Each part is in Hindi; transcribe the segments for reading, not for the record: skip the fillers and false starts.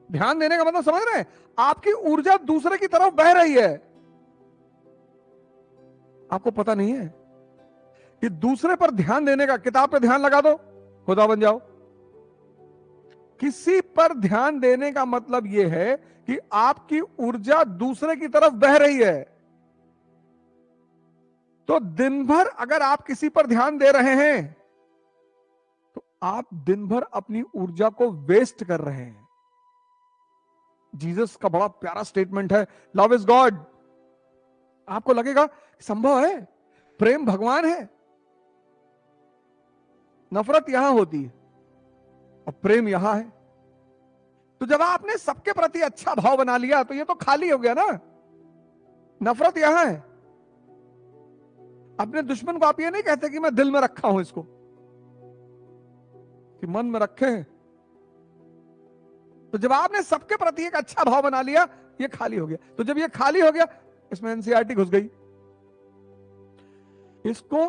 ध्यान देने का मतलब समझ रहे हैं? आपकी ऊर्जा दूसरे की तरफ बह रही है। आपको पता नहीं है कि दूसरे पर ध्यान देने का, किताब पे ध्यान लगा दो, खुदा बन जाओ। किसी पर ध्यान देने का मतलब यह है कि आपकी ऊर्जा दूसरे की तरफ बह रही है। तो दिन भर अगर आप किसी पर ध्यान दे रहे हैं तो आप दिन भर अपनी ऊर्जा को वेस्ट कर रहे हैं। जीसस का बड़ा प्यारा स्टेटमेंट है, लव इज गॉड। आपको लगेगा संभव है? प्रेम भगवान है। नफरत यहां होती है और प्रेम यहां है। तो जब आपने सबके प्रति अच्छा भाव बना लिया तो ये तो खाली हो गया ना। नफरत यहां है। अपने दुश्मन को आप ये नहीं कहते कि मैं दिल में रखा हूं इसको, कि मन में रखे हैं। तो जब आपने सबके प्रति एक अच्छा भाव बना लिया, ये खाली हो गया। तो जब ये खाली हो गया, इसमें एनसीईआरटी घुस गई। इसको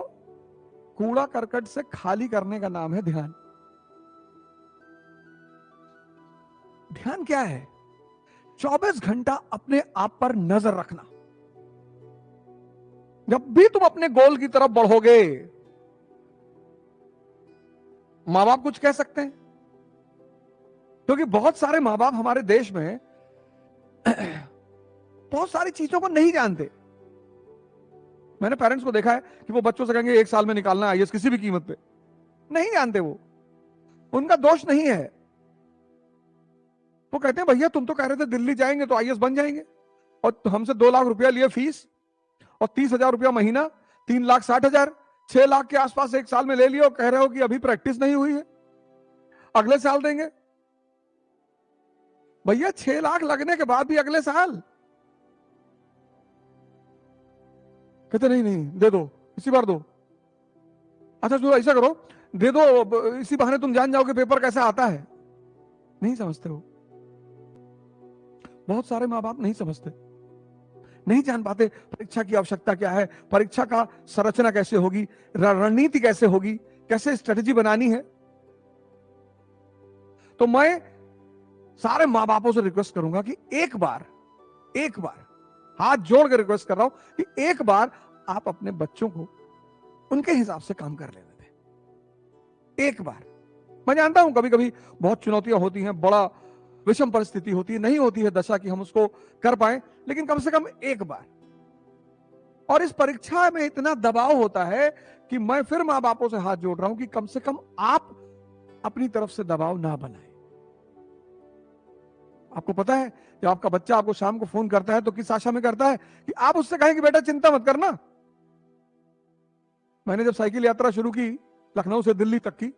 कूड़ा करकट से खाली करने का नाम है ध्यान। ध्यान क्या है? 24 घंटा अपने आप पर नजर रखना। जब भी तुम अपने गोल की तरफ बढ़ोगे, मां बाप कुछ कह सकते हैं, क्योंकि बहुत सारे मां बाप हमारे देश में बहुत सारी चीजों को नहीं जानते। मैंने पेरेंट्स को देखा है कि वो बच्चों से कहेंगे 1 साल में निकालना आईएएस किसी भी कीमत पे। नहीं जानते वो, उनका दोष नहीं है। वो कहते हैं भैया तुम तो कह रहे थे दिल्ली जाएंगे तो आईएएस बन जाएंगे, और हमसे 2 लाख रुपया लिए फीस और 30,000 रुपया महीना, 3,60,000, 6 लाख के आसपास 1 साल में ले लिया और कह रहे हो कि अभी प्रैक्टिस नहीं हुई है, अगले साल देंगे। भैया 6 लाख लगने के बाद भी अगले साल कहते नहीं नहीं दे दो, इसी बार दो। अच्छा चलो ऐसा करो, दे दो, इसी बहाने तुम जान जाओगे पेपर कैसा आता है। नहीं समझते हो। बहुत सारे माँ बाप नहीं समझते, नहीं जान पाते परीक्षा की आवश्यकता क्या है, परीक्षा का संरचना कैसे होगी, रणनीति कैसे होगी, कैसे स्ट्रेटेजी बनानी है। तो मैं सारे माँ बापों से रिक्वेस्ट करूंगा कि एक बार हाथ जोड़ कर रिक्वेस्ट कर रहा हूं कि एक बार आप अपने बच्चों को उनके हिसाब से काम कर लेने दें। एक बार। मैं जानता हूं कभी कभी बहुत चुनौतियां होती हैं, बड़ा विषम परिस्थिति होती है, नहीं होती है दशा कि हम उसको कर पाए, लेकिन कम से कम एक बार। और इस परीक्षा में इतना दबाव होता है कि मैं फिर मां बापों से हाथ जोड़ रहा हूं कि कम से कम आप अपनी तरफ से दबाव ना बनाएं। आपको पता है जब आपका बच्चा आपको शाम को फोन करता है तो किस आशा में करता है कि आप उससे कहें कि बेटा चिंता मत करना। मैंने जब साइकिल यात्रा शुरू की लखनऊ से दिल्ली तक की,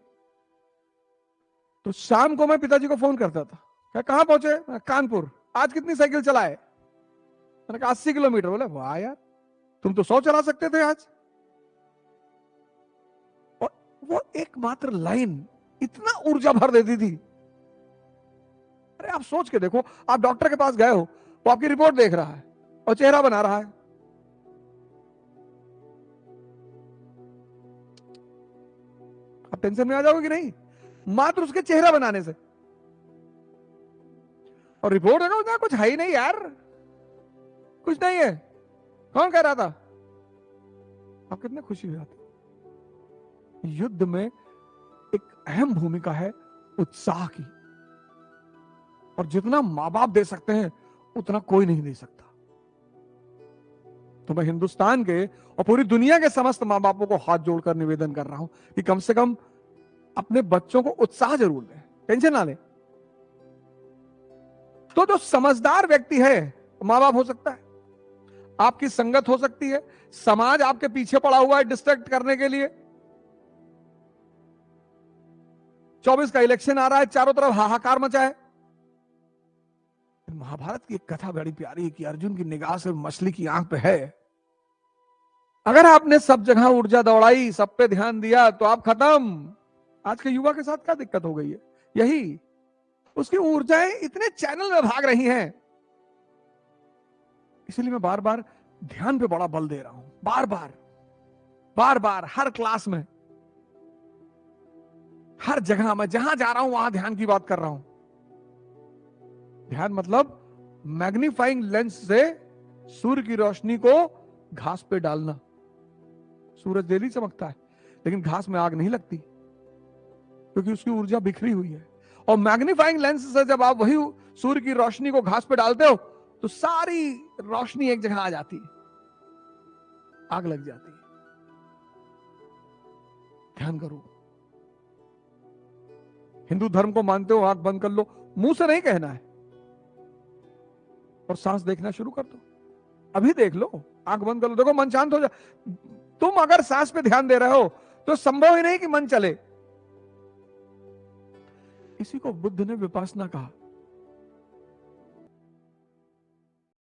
तो शाम को मैं पिताजी को फोन करता था, कहां पहुंचे? कानपुर। आज कितनी साइकिल चलाए? मैंने कहा 80 किलोमीटर। बोले वाह यार, तुम तो 100 चला सकते थे आज। और वो एकमात्र लाइन इतना ऊर्जा भर देती थी। अरे आप सोच के देखो, आप डॉक्टर के पास गए हो, वो आपकी रिपोर्ट देख रहा है और चेहरा बना रहा है। आप टेंशन में आ जाओगे कि नहीं? मात्र उसके चेहरा बनाने से। और रिपोर्ट देखो ना, कुछ है ही नहीं यार, कुछ नहीं है। कौन कह रहा था? आप कितने खुशी हो जाते। युद्ध में एक अहम भूमिका है उत्साह की, और जितना मां बाप दे सकते हैं उतना कोई नहीं दे सकता। तो मैं हिंदुस्तान के और पूरी दुनिया के समस्त मां बापों को हाथ जोड़कर निवेदन कर रहा हूं कि कम से कम अपने बच्चों को उत्साह जरूर दें, टेंशन ना लें। तो जो समझदार व्यक्ति है मां बाप हो सकता है, आपकी संगत हो सकती है, समाज आपके पीछे पड़ा हुआ है डिस्ट्रैक्ट करने के लिए। 24 का इलेक्शन आ रहा है, चारों तरफ हाहाकार मचा है। महाभारत की एक कथा बड़ी प्यारी है कि अर्जुन की निगाह से मछली की आंख पे है। अगर आपने सब जगह ऊर्जा दौड़ाई, सब पे ध्यान दिया, तो आप खत्म। आज के युवा के साथ क्या दिक्कत हो गई है? यही, उसकी ऊर्जाएं इतने चैनल में भाग रही हैं। इसलिए मैं बार बार ध्यान पे बड़ा बल दे रहा हूं, बार बार हर क्लास में, हर जगह मैं जहां जा रहा हूं वहां ध्यान की बात कर रहा हूं। ध्यान मतलब मैग्नीफाइंग लेंस से सूर्य की रोशनी को घास पे डालना। सूरज डेली चमकता है लेकिन घास में आग नहीं लगती क्योंकि उसकी ऊर्जा बिखरी हुई है। और मैग्नीफाइंग लेंस से जब आप वही सूर्य की रोशनी को घास पे डालते हो तो सारी रोशनी एक जगह आ जाती है, आग लग जाती है। ध्यान करो, हिंदू धर्म को मानते हो, आंख बंद कर लो, मुंह से नहीं कहना है, और सांस देखना शुरू कर दो। अभी देख लो, आंख बंद कर लो, देखो मन शांत हो जाए। तुम अगर सांस पे ध्यान दे रहे हो तो संभव ही नहीं कि मन चले। इसी को बुद्ध ने विपासना कहा।